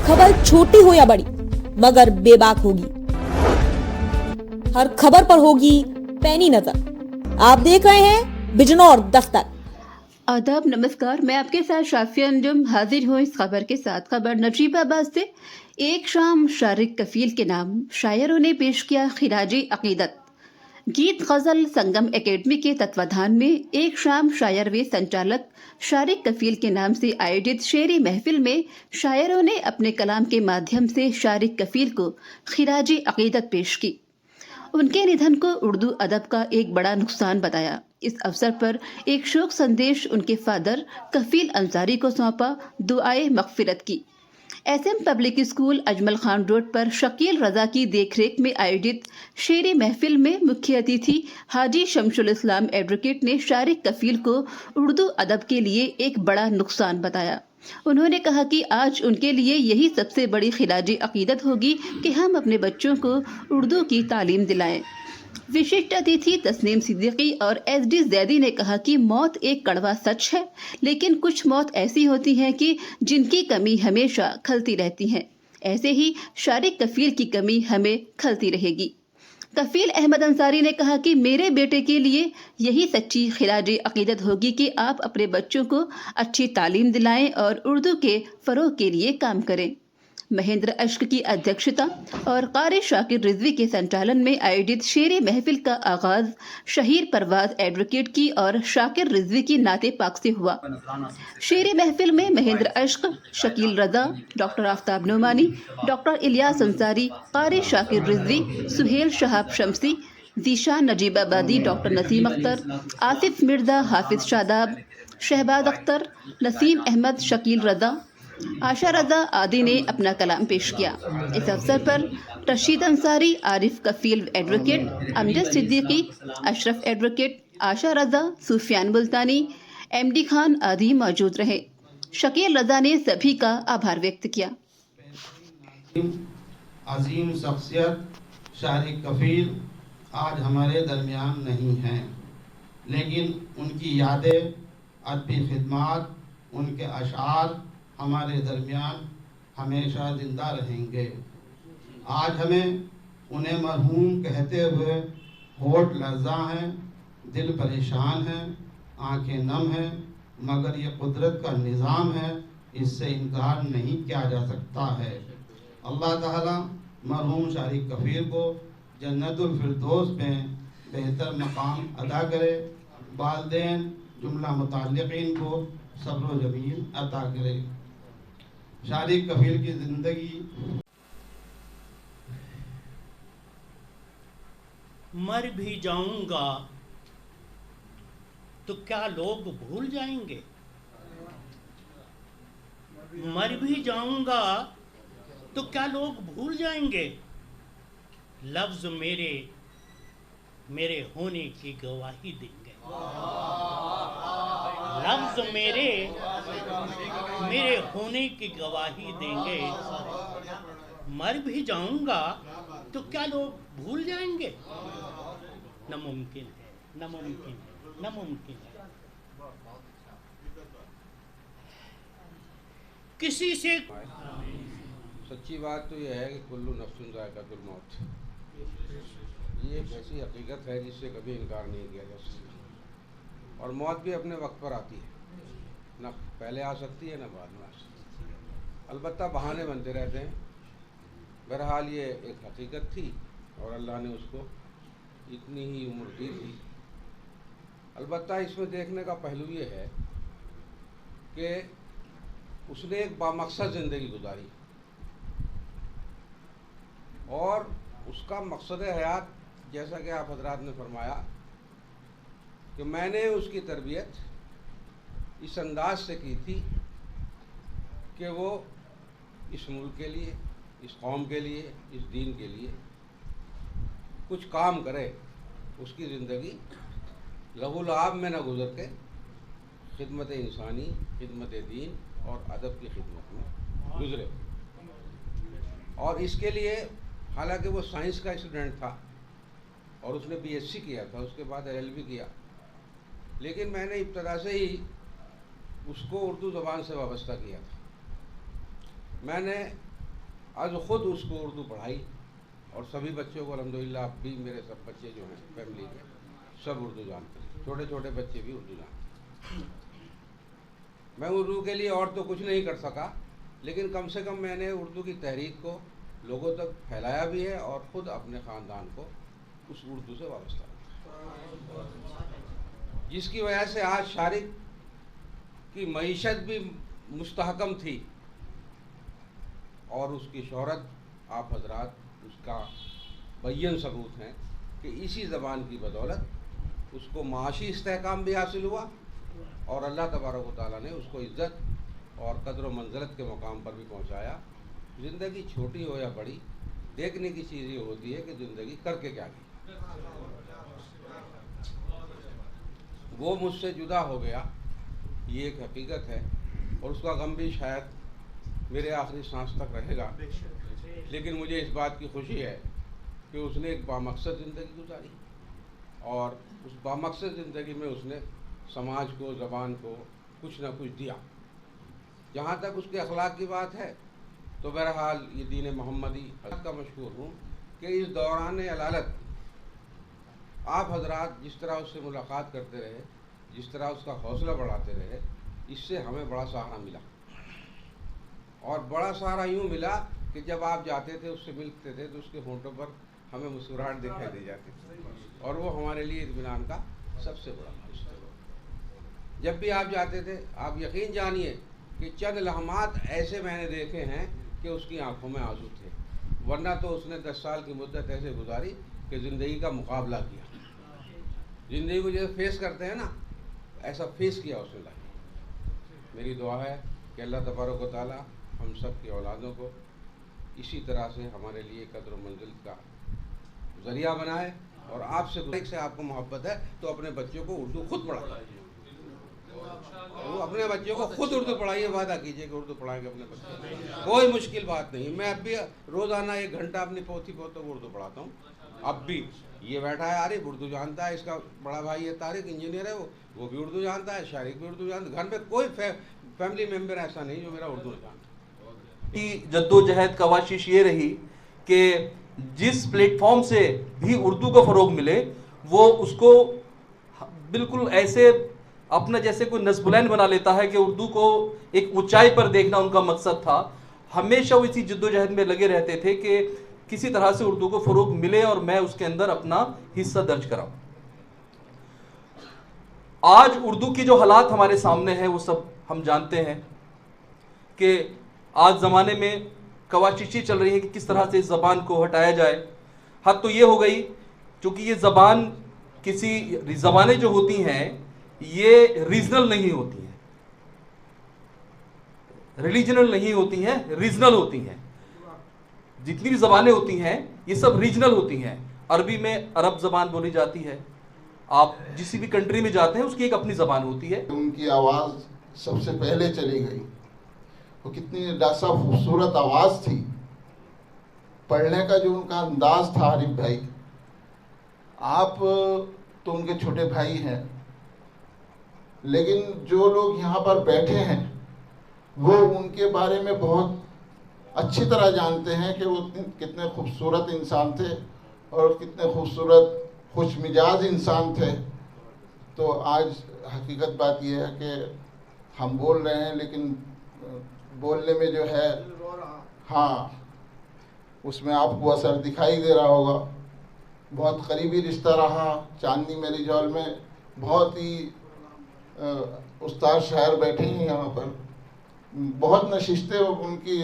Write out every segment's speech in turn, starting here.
खबर छोटी हो या बड़ी मगर बेबाक होगी। हर खबर पर होगी पैनी नजर। आप देख रहे हैं बिजनौर दस्तक। आदाब, नमस्कार। मैं आपके साथ शाफिया अंजुम हाजिर हूँ इस खबर के साथ। खबर नजीबाबाद से। एक शाम शारिक कफील के नाम शायरों ने पेश किया खिराजी अकीदत। गीत गजल संगम एकेडमी के तत्वाधान में एक शाम शायर व संचालक शारिक कफील के नाम से आयोजित शेरी महफिल में शायरों ने अपने कलाम के माध्यम से शारिक कफील को खिराजी अकीदत पेश की। उनके निधन को उर्दू अदब का एक बड़ा नुकसान बताया। इस अवसर पर एक शोक संदेश उनके फादर कफील अंसारी को सौंपा, दुआए मगफिरत की। SM public school Ajmal Khan road पर शकील रजा की देखरेख में आयोजित शेरी महफिल में मुख्य अतिथि हाजी शमशुल इस्लाम एडवोकेट ने शारिक कफील को उर्दू अदब के लिए एक बड़ा नुकसान बताया। उन्होंने कहा कि आज उनके लिए यही सबसे बड़ी खिलाजी अकीदत होगी कि हम अपने बच्चों को उर्दू की तालीम दिलाएं। विशिष्ट अतिथि तस्नीम सिद्दीकी और एसडी जैदी ने कहा कि मौत एक कड़वा सच है, लेकिन कुछ मौत ऐसी होती हैं कि जिनकी कमी हमेशा खलती रहती है। ऐसे ही शारिक कफील की कमी हमें खलती रहेगी। कफील अहमद अंसारी ने कहा कि मेरे बेटे के लिए यही सच्ची खिलाजी अकीदत होगी कि आप अपने बच्चों को अच्छी तालीम दिलाएं और उर्दू के फरोग के लिए काम करें। महेंद्र अश्क की अध्यक्षता और कारी शाकिर रिजवी के संचालन में आयोजित शेरी महफिल का आगाज शहीर परवाज एडवोकेट की और शाकिर रिजवी की नाते पाक से हुआ। शेरी महफिल में महेंद्र अश्क, शकील रजा, डॉक्टर आफ्ताब नोमानी, डॉक्टर इलियास अंसारी, कारी शाकिर रिजवी, सुहेल शहाब शमसी, जीशान नजीबाबादी, डॉक्टर नसीम अख्तर, आसिफ मिर्जा, हाफिज शादाब, शहबाज अख्तर, नसीम अहमद, शकील रजा, आशा रजा आदि ने अपना कलाम पेश किया। इस अवसर पर रशीद अंसारी, आरिफ कफील एडवोकेट, अमजद सिद्दीकी, अशरफ एडवोकेट, आशा रजा, सुफियान मुल्तानी, एमडी खान आदि मौजूद रहे। शकील रजा ने सभी का आभार व्यक्त किया। अजीम शख्सियत शारिक कफील आज हमारे दरमियान नहीं हैं, लेकिन उनकी यादें, अदबी खिदमात, उनके अशार हमारे दरमियान हमेशा जिंदा रहेंगे। आज हमें उन्हें मरहूम कहते हुए होठ लर्ज़ा हैं, दिल परेशान है, आंखें नम हैं, मगर ये कुदरत का निज़ाम है, इससे इनकार नहीं किया जा सकता है। अल्लाह ताला मरहूम शारिक कफील को जन्नतुल फिरदौस में बेहतर मकाम अदा करे, वालिदैन जुमला मुताल्लिक़ीन को सब्र व जमील अता करे। शारिक कफील की जिंदगी। मर भी जाऊंगा तो क्या लोग भूल जाएंगे? मर भी जाऊंगा तो क्या लोग भूल जाएंगे? लफ्ज मेरे मेरे होने की गवाही देंगे। लफ्ज मेरे मेरे होने की गवाही देंगे। मर भी जाऊंगा तो क्या लोग भूल जाएंगे? नामुमकिन है, नामुमकिन है, नामुमकिन है। किसी से सच्ची बात तो यह है कि कुल्लू नफ्सुन ज़ायक़ातुल मौत, ये एक ऐसी हकीकत है जिससे कभी इनकार नहीं किया जा सकता। और मौत भी अपने वक्त पर आती है, ना पहले आ सकती है ना बाद में आ सकती है। अलबत्ता बहाने बनते रहते हैं। बहरहाल ये एक हकीकत थी और अल्लाह ने उसको इतनी ही उम्र दी थी। अलबत्ता इसमें देखने का पहलू ये है कि उसने एक बामकसद ज़िंदगी गुजारी और उसका मकसद हयात, जैसा कि आप हजरात ने फरमाया कि मैंने उसकी तरबियत इस अंदाज से की थी कि वो इस मुल्क के लिए, इस कौम के लिए, इस दीन के लिए कुछ काम करे। उसकी ज़िंदगी लहू-लआब में न गुजर के खिदमत इंसानी, खिदमत दीन और अदब की खिदमत में गुजरे। और इसके लिए हालांकि वो साइंस का स्टूडेंट था और उसने बीएससी किया था, उसके बाद एलएलबी किया, लेकिन मैंने इब्तदा से ही उसको उर्दू ज़बान से वाबस्ता किया था। मैंने आज खुद उसको उर्दू पढ़ाई और सभी बच्चों को अल्हम्दुलिल्लाह अब भी मेरे सब बच्चे जो हैं फैमिली के सब उर्दू जानते हैं, छोटे छोटे बच्चे भी उर्दू जानते हैं। मैं उर्दू के लिए और तो कुछ नहीं कर सका, लेकिन कम से कम मैंने उर्दू की तहरीक को लोगों तक फैलाया भी है और ख़ुद अपने ख़ानदान को उस उर्दू से वाबस्ता रखा, जिसकी वजह से आज शारिक की मईशत भी मुस्तहकम थी और उसकी शोहरत आप हजरात उसका बैन सबूत हैं कि इसी ज़बान की बदौलत उसको माशी इस्तेहकाम भी हासिल हुआ और अल्लाह तबारक व तआला ने उसको इज़्ज़त और कदर व मंज़लत के मुकाम पर भी पहुँचाया। ज़िंदगी छोटी हो या बड़ी, देखने की चीज़ ये होती है कि ज़िंदगी करके क्या की। वो मुझसे जुदा हो गया, ये एक हकीकत है और उसका गम भी शायद मेरे आखिरी सांस तक रहेगा, लेकिन मुझे इस बात की खुशी है कि उसने एक बामकसद ज़िंदगी गुजारी और उस बामकसद ज़िंदगी में उसने समाज को, ज़बान को कुछ ना कुछ दिया। जहाँ तक उसके अखलाक की बात है तो बहरहाल ये दीन मोहम्मदी का मशहूर हूँ कि इस दौरान अलालत आप हजरात जिस तरह उससे मुलाकात करते रहे, जिस तरह उसका हौसला बढ़ाते रहे, इससे हमें बड़ा सहारा मिला। और बड़ा सहारा यूँ मिला कि जब आप जाते थे, उससे मिलते थे, तो उसके होंठों पर हमें मुस्कुराहट दिखाई दे जाती थी और वो हमारे लिए इत्मीनान का सबसे बड़ा हिस्सा। जब भी आप जाते थे, आप यकीन जानिए कि चंद लम्हात ऐसे मैंने देखे हैं कि उसकी आंखों में आंसू थे, वरना तो उसने 10 साल की मुद्दत ऐसे गुजारी कि ज़िंदगी का मुकाबला किया। ज़िंदगी को जैसे फेस करते हैं ना, ऐसा फेस किया उसने लाइफ। मेरी दुआ है कि अल्लाह तबारक व तआला हम सब की औलादों को इसी तरह से हमारे लिए कदर व मंजिल का ज़रिया बनाए। और आपसे आपको मोहब्बत है तो अपने बच्चों को उर्दू खुद पढ़ाइए, वो अपने बच्चों को खुद उर्दू पढ़ाइए, वादा कीजिए कि उर्दू पढ़ाएंगे अपने बच्चों को। कोई मुश्किल बात नहीं। मैं अब भी रोज़ाना 1 घंटा अपनी पोती पोतों को उर्दू पढ़ाता हूँ। अब भी ये बैठा है आरिफ, उर्दू जानता है, इसका बड़ा भाई है तारिक, इंजीनियर है, वो भी उर्दू जानता है, शारिक भी उर्दू जानता है। घर में कोई फैमिली मेम्बर ऐसा नहीं जो मेरा उर्दू नहीं जानता। की जद्दोजहद कवाशिश ये रही कि जिस प्लेटफॉर्म से भी उर्दू को फ़रोग मिले वो उसको बिल्कुल ऐसे अपना जैसे कोई नस्बुलैन बना लेता है कि उर्दू को एक ऊंचाई पर देखना उनका मकसद था। हमेशा वो इसी जद्दोजहद में लगे रहते थे कि किसी तरह से उर्दू को फ़रोग मिले और मैं उसके अंदर अपना हिस्सा दर्ज कराऊं। आज उर्दू की जो हालात हमारे सामने है वो सब हम जानते हैं कि आज ज़माने में कवाशिशें चल रही है कि किस तरह से इस ज़बान को हटाया जाए। हद तो ये हो गई, चूँकि ये ज़बान किसी ज़बानें जो होती हैं ये रीजनल नहीं होती हैं, रिलीजनल नहीं होती हैं, रीजनल होती हैं। जितनी भी ज़बानें होती हैं ये सब रीजनल होती हैं। अरबी में अरब ज़बान बोली जाती है, आप जिस भी कंट्री में जाते हैं उसकी एक अपनी ज़बान होती है। उनकी आवाज़ सबसे पहले चली गई, वो कितनी डासा खूबसूरत आवाज़ थी, पढ़ने का जो उनका अंदाज़ था। आरिफ भाई, आप तो उनके छोटे भाई हैं, लेकिन जो लोग यहाँ पर बैठे हैं वो उनके बारे में बहुत अच्छी तरह जानते हैं कि वो कितने खूबसूरत इंसान थे और कितने खूबसूरत खुश मिजाज इंसान थे। तो आज हकीकत बात यह है कि हम बोल रहे हैं, लेकिन बोलने में जो है, हाँ, उसमें आपको असर दिखाई दे रहा होगा। बहुत करीबी रिश्ता रहा। चांदनी मेरी जौल में बहुत ही उस्ताद शायर बैठे हैं यहाँ पर, बहुत नशिस्तें उनकी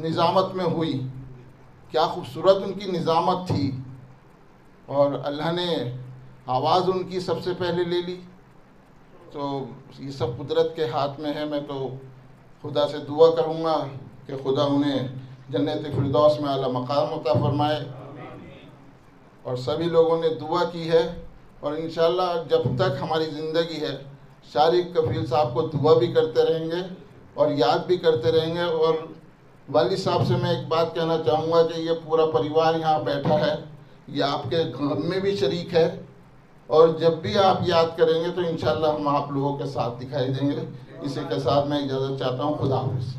निज़ामत में हुई। क्या खूबसूरत उनकी निज़ामत थी और अल्लाह ने आवाज़ उनकी सबसे पहले ले ली। तो ये सब कुदरत के हाथ में है। मैं तो खुदा से दुआ करूँगा कि खुदा उन्हें जन्नत फिरदौस में आला मकाम अता फरमाए। और सभी लोगों ने दुआ की है और इंशाअल्लाह जब तक हमारी ज़िंदगी है शारिक कफील साहब को दुआ भी करते रहेंगे और याद भी करते रहेंगे। और वालिद साहब से मैं एक बात कहना चाहूँगा कि ये पूरा परिवार यहाँ बैठा है, ये आपके गम में भी शरीक है और जब भी आप याद करेंगे तो इंशाअल्लाह हम आप लोगों के साथ दिखाई देंगे। इसी के साथ मैं इजाज़त चाहता हूँ। खुदा हाफ़िज़।